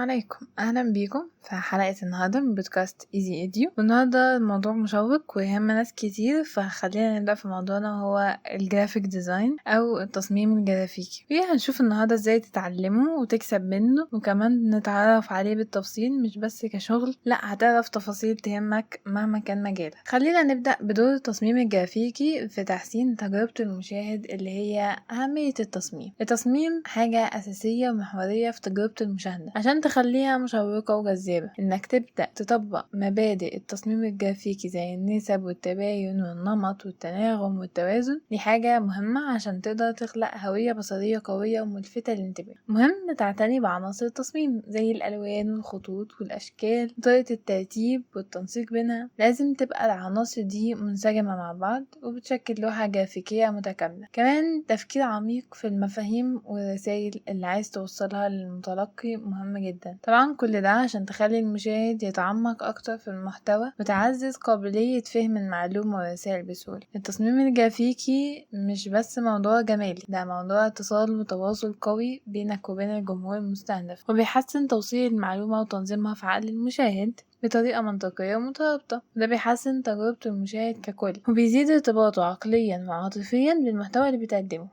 عليكم، أهلا بيكم في حلقة النهاردة من بودكاست ايزي ايديو. والنهاردة الموضوع مشوق ويهم ناس كتير، فخلينا نبدأ في موضوعنا هو الجرافيك ديزاين أو التصميم الجرافيكي. فيها هنشوف النهاردة ازاي تتعلمه وتكسب منه، وكمان نتعرف عليه بالتفصيل مش بس كشغل، لا هتعرف تفاصيل تهمك مهما كان مجالك. خلينا نبدأ بدور التصميم الجرافيكي في تحسين تجربة المشاهد، اللي هي أهمية التصميم حاجة أساسية ومحورية في تجربة المشاهدة عشان تخليها مشوقة وجذابة. إنك تبدأ تطبق مبادئ التصميم الجرافيكي زي النسب والتباين والنمط والتناغم والتوازن، دي حاجة مهمة عشان تقدر تخلق هوية بصرية قوية وملفتة للانتباه. مهم تعتني بعناصر التصميم زي الألوان والخطوط والأشكال وطريقة الترتيب والتنسيق بينها. لازم تبقى العناصر دي منسجمة مع بعض وبتشكل لوحة جرافيكية متكاملة. كمان تفكير عميق في المفاهيم والرسائل اللي عايز توصلها للمتلقي مهم جدا. طبعا كل ده عشان تخلي المشاهد يتعمق اكتر في المحتوى وتعزز قابلية فهم المعلومة والرسائل بسهولة. التصميم الجرافيكي مش بس موضوع جمالي، ده موضوع اتصال وتواصل قوي بينك وبين الجمهور المستهدف، وبيحسن توصيل المعلومة وتنظيمها في عقل المشاهد بطريقة منطقية ومترابطة. ده بيحسن تجربة المشاهد ككل وبيزيد ارتباطه عقليا وعاطفيا بالمحتوى اللي بتقدمه.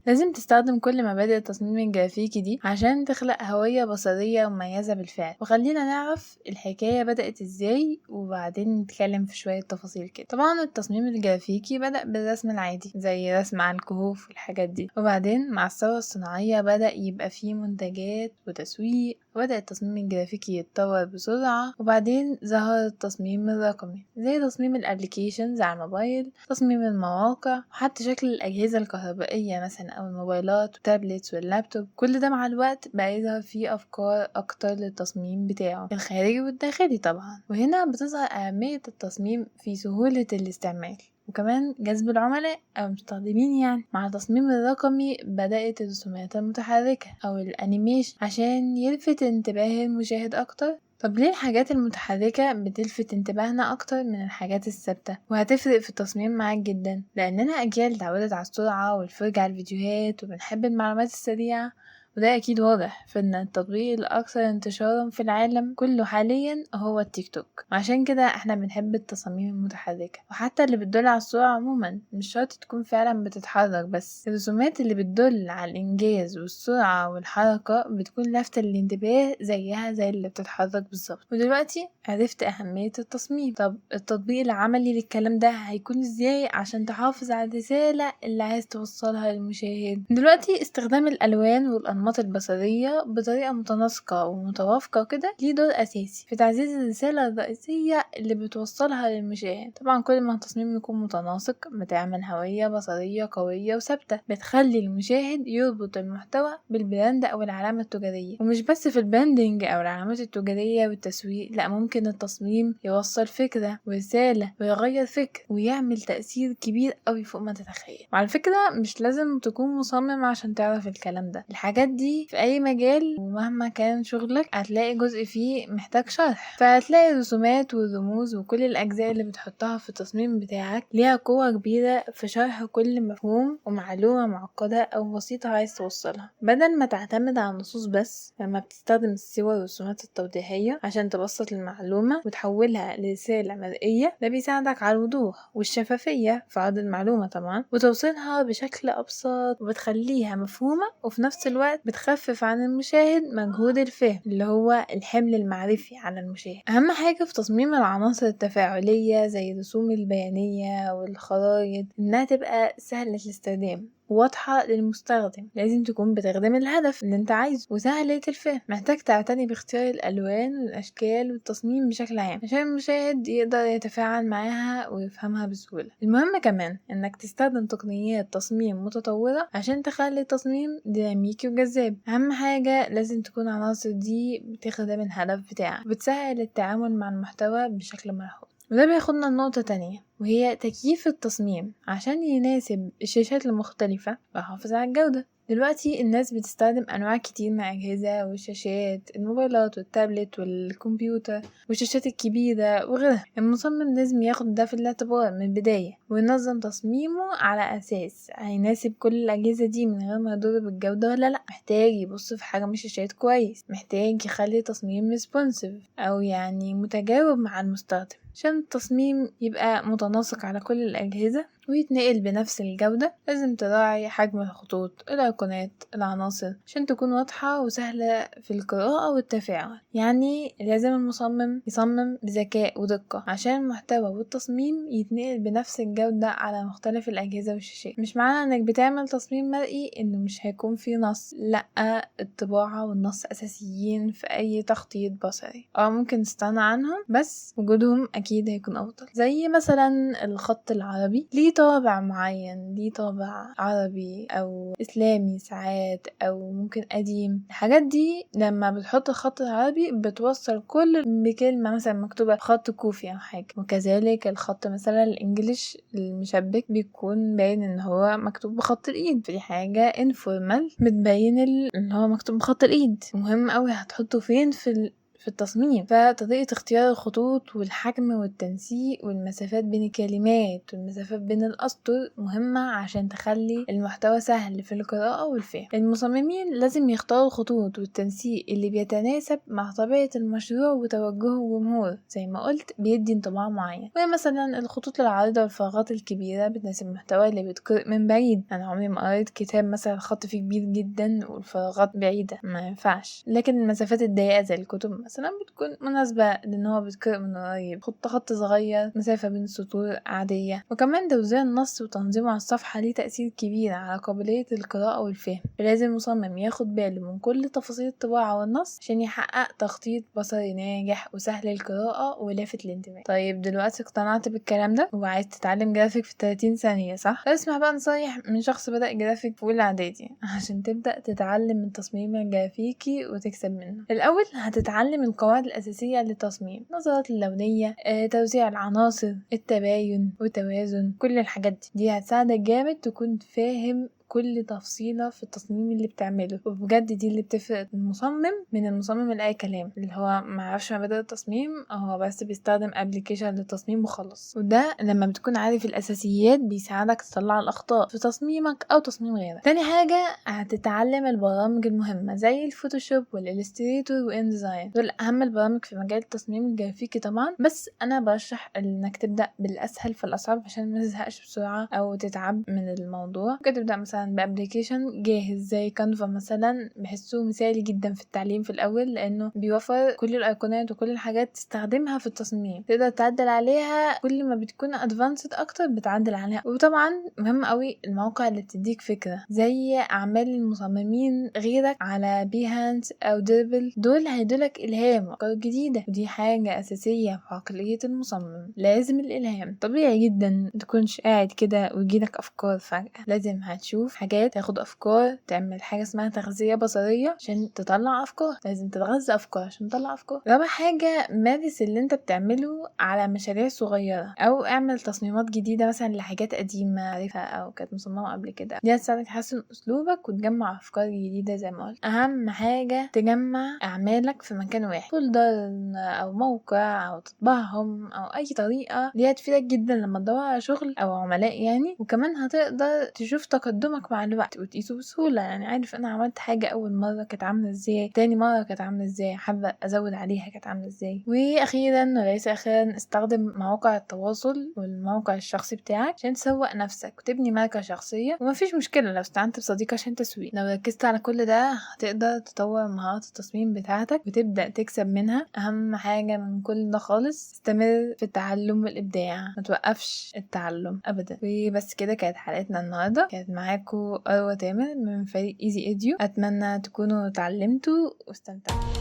لازم تستخدم كل مبادئ التصميم الجرافيكي دي عشان تخلق هوية بصرية مميزة بالفعل. وخلينا نعرف الحكاية بدأت ازاي وبعدين نتكلم في شوية تفاصيل كده. طبعا التصميم الجرافيكي بدأ بالرسم العادي زي رسم على الكهوف والحاجات دي، وبعدين مع الثورة الصناعية بدأ يبقى فيه منتجات وتسويق، وبدأ التصميم الجرافيكي يتطور بسرعة. وبعدين ظهر التصميم الرقمي زي تصميم الابليكيشنز على الموبايل، تصميم المواقع، وحتى شكل الأجهزة الكهربائية مثلا أو الموبايلات والتابلتس واللابتوب. كل ده مع الوقت بقى يظهر فيه أفكار أكتر للتصميم بتاعه الخارجي والداخلي طبعا. وهنا بتظهر أهمية التصميم في سهولة الاستعمال وكمان جذب العملاء أو المستخدمين. يعني مع التصميم الرقمي بدأت الرسومات المتحركة أو الأنيميشن عشان يلفت انتباه المشاهد أكتر. طب ليه الحاجات المتحركة بتلفت انتباهنا أكتر من الحاجات الثابتة وهتفرق في التصميم معاك جدا؟ لأننا أجيال اتعودت على السرعة والفرجة على الفيديوهات وبنحب المعلومات السريعة، وده أكيد واضح في إن التطبيق الأكثر انتشارا في العالم كله حاليا هو التيك توك. وعشان كده احنا بنحب التصاميم المتحركة وحتى اللي بتدل على السرعة عموما، مش شرط تكون فعلا بتتحرك، بس الرسومات اللي بتدل على الإنجاز والسرعة والحركة بتكون لافتة للانتباه زيها زي اللي بتتحرك بالظبط. ودلوقتي عرفت أهمية التصميم، طب التطبيق العملي للكلام ده هيكون ازاي عشان تحافظ على الرسالة اللي عايز توصلها للمشاهد؟ دلوقتي استخدام الألوان والأنماط البصرية بطريقة متناسقة ومتوافقة كده ليه دور أساسي في تعزيز الرسالة الرئيسية اللي بتوصلها للمشاهد. طبعا كل ما التصميم يكون متناسق بتعمل هوية بصرية قوية وثابتة بتخلي المشاهد يربط المحتوى بالبراند أو العلامة التجارية. ومش بس في البراندنج أو العلامات التجارية والتسويق، لا ممكن التصميم يوصل فكرة ورسالة ويغير فكر ويعمل تأثير كبير قوي فوق ما تتخيل. وعلى فكرة مش لازم تكون مصمم عشان تعرف الكلام ده، الحاجات دي في أي مجال ومهما كان شغلك هتلاقي جزء فيه محتاج شرح. فهتلاقي الرسومات والرموز وكل الأجزاء اللي بتحطها في التصميم بتاعك ليها قوة كبيرة في شرح كل مفهوم ومعلومة معقدة أو بسيطة عايز توصلها، بدل ما تعتمد على النصوص بس. لما بتستخدم الصور والرسومات التوضيحية عشان تبسط المعلومة وتحولها لرسالة مرئية، ده بيساعدك على الوضوح والشفافية في عرض المعلومة طبعا وتوصيلها بشكل أبسط، وبتخليها مفهومة وفي نفس الوقت بتخفف عن المشاهد مجهود الفهم اللي هو الحمل المعرفي على المشاهد. أهم حاجة في تصميم العناصر التفاعلية زي الرسوم البيانية والخرائط إنها تبقى سهلة الاستخدام واضحة للمستخدم. لازم تكون بتخدم الهدف اللي انت عايزه وسهلة الفهم. محتاج تعتني باختيار الألوان والأشكال والتصميم بشكل عام عشان المشاهد يقدر يتفاعل معاها ويفهمها بسهولة. المهم كمان انك تستخدم تقنيات تصميم متطورة عشان تخلي التصميم ديناميكي وجذاب. أهم حاجة لازم تكون العناصر دي بتخدم الهدف بتاعك وبتسهل التعامل مع المحتوى بشكل ملحوظ. وده بياخدنا لنقطة تانية وهي تكييف التصميم عشان يناسب الشاشات المختلفة ويحافظ على الجودة. دلوقتي الناس بتستخدم انواع كتير من الاجهزه والشاشات، الموبايلات والتابلت والكمبيوتر والشاشات الكبيره وغيرها. المصمم لازم ياخد ده في الاعتبار من البدايه وينظم تصميمه على اساس هيناسب كل الاجهزه دي من غير ما يضر بالجوده ولا لا. محتاج يبص في حجم الشاشات كويس، محتاج يخلي تصميم ريسبونسيف او يعني متجاوب مع المستخدم عشان التصميم يبقى متناسق على كل الأجهزة ويتنقل بنفس الجودة. لازم تراعي حجم الخطوط، الأيقونات، العناصر عشان تكون واضحة وسهلة في القراءة والتفاعل. يعني لازم المصمم يصمم بذكاء ودقة عشان المحتوى والتصميم يتنقل بنفس الجودة على مختلف الأجهزة والشاشات. مش معنى انك بتعمل تصميم مرئي انه مش هيكون فيه نص، لأ، الطباعة والنص أساسيين في أي تخطيط بصري. ممكن نستغنى عنهم بس وجودهم أكيد هيكون أفضل. زي مثلا الخط العربي ليه طابع معين، ليه طابع عربي أو إسلامي ساعات أو ممكن قديم. الحاجات دي لما بتحط الخط العربي بتوصل كل بكلمة مثلا مكتوبة بخط كوفي أو حاجة. وكذلك الخط مثلا الإنجليش المشبك بيكون باين إن هو مكتوب بخط الإيد، في حاجة انفورمال بتبين إن هو مكتوب بخط الإيد. مهم أوي هتحطه فين في التصميم. فطريقة اختيار الخطوط والحجم والتنسيق والمسافات بين الكلمات والمسافات بين الأسطر مهمة عشان تخلي المحتوى سهل في القراءة والفهم. المصممين لازم يختاروا الخطوط والتنسيق اللي بيتناسب مع طبيعة المشروع وتوجه الجمهور. زي ما قلت بيدي انطباع معين. ومثلا الخطوط العريضة والفراغات الكبيرة بتناسب المحتوى اللي بيتقرأ من بعيد. أنا عمري ما قريت كتاب مثلا الخط فيه كبير جدا والفراغات بعيدة، ما ينفعش. لكن المسافات الضيقة زي الكتب مثلا بتكون مناسبة لان هو بيتقرأ من قريب. خط صغير، مسافة بين السطور عادية. وكمان توزيع النص وتنظيمه على الصفحة ليه تأثير كبير على قابلية القراءة والفهم. فلازم المصمم ياخد باله من كل تفاصيل الطباعة والنص عشان يحقق تخطيط بصري ناجح وسهل القراءة ولافت للانتباه. طيب دلوقتي اقتنعت بالكلام ده وعايز تتعلم جرافيك في 30 ثانية صح؟ اسمع بقى نصايح من شخص بدأ جرافيك في أولى إعدادي عشان تبدأ تتعلم التصميم الجرافيكي وتكسب منه. الأول هتتعلم القواعد الأساسية للتصميم، النظرات اللونية، توزيع العناصر، التباين والتوازن. كل الحاجات دي هتساعدك جامد تكون فاهم كل تفصيلة في التصميم اللي بتعمله. وبجد دي اللي بتفرق المصمم من المصمم لأي كلام، اللي هو معرفش مبادئ التصميم هو بس بيستخدم ابليكيشن للتصميم وخلاص. وده لما بتكون عارف الأساسيات بيساعدك تطلع الأخطاء في تصميمك أو تصميم غيرك. تاني حاجة هتتعلم البرامج المهمة زي الفوتوشوب والإليستريتور والإنديزاين. دول أهم البرامج في مجال التصميم الجرافيكي طبعا، بس أنا برشح إنك تبدأ بالأسهل فالأصعب عشان ما تزهقش بسرعة أو تتعب من الموضوع. ممكن تبدأ مثلا بابليكيشن جاهز زي كانفا مثلا، بحسه مثالي جدا في التعليم في الاول لانه بيوفر كل الايقونات وكل الحاجات تستخدمها في التصميم، تقدر تعدل عليها كل ما بتكون ادفانسد اكتر بتعدل عليها. وطبعا مهم قوي المواقع اللي بتديك فكره زي اعمال المصممين غيرك على بيهانس او دربل، دول هيدولك الهام وافكار جديده، ودي حاجه اساسيه في عقليه المصمم. لازم الالهام طبيعي جدا متكونش قاعد كده ويجيلك افكار فجاه، لازم هتشوف حاجات، تاخد افكار، تعمل حاجه اسمها تغذيه بصريه عشان تطلع افكار. لازم تتغذى افكار عشان تطلع افكار. رابع حاجه مارس اللي انت بتعمله على مشاريع صغيره او اعمل تصميمات جديده مثلا لحاجات قديمه عارفها او كانت مصممه قبل كده. دي هتساعدك تحسن اسلوبك وتجمع افكار جديده. زي ما قلت اهم حاجه تجمع اعمالك في مكان واحد، فولدر او موقع او تطبعهم او اي طريقه. دي هتفيدك جدا لما تدور على شغل او عملاء يعني. وكمان هتقدر تشوف تقدمك مع الوقت وتقيسه بسهولة. يعني عارف انا عملت حاجة اول مرة كانت عاملة ازاي، تاني مرة كانت عاملة ازاي، حابة ازود عليها كانت عاملة ازاي. واخيرا وليس اخيرا استخدم مواقع التواصل والموقع الشخصي بتاعك عشان تسوق نفسك وتبني ماركة شخصية. ومفيش مشكلة لو استعنت بصديق عشان تسويق. لو ركزت على كل ده هتقدر تطور مهارات التصميم بتاعتك وتبدأ تكسب منها. اهم حاجة من كل ده خالص استمر في التعلم والابداع، ما توقفش التعلم ابدا. وبس كده كانت حلقتنا النهارده، كانت معاكم أروى تامر من فريق ايزي اديو. اتمنى تكونوا اتعلمتوا واستمتعتوا.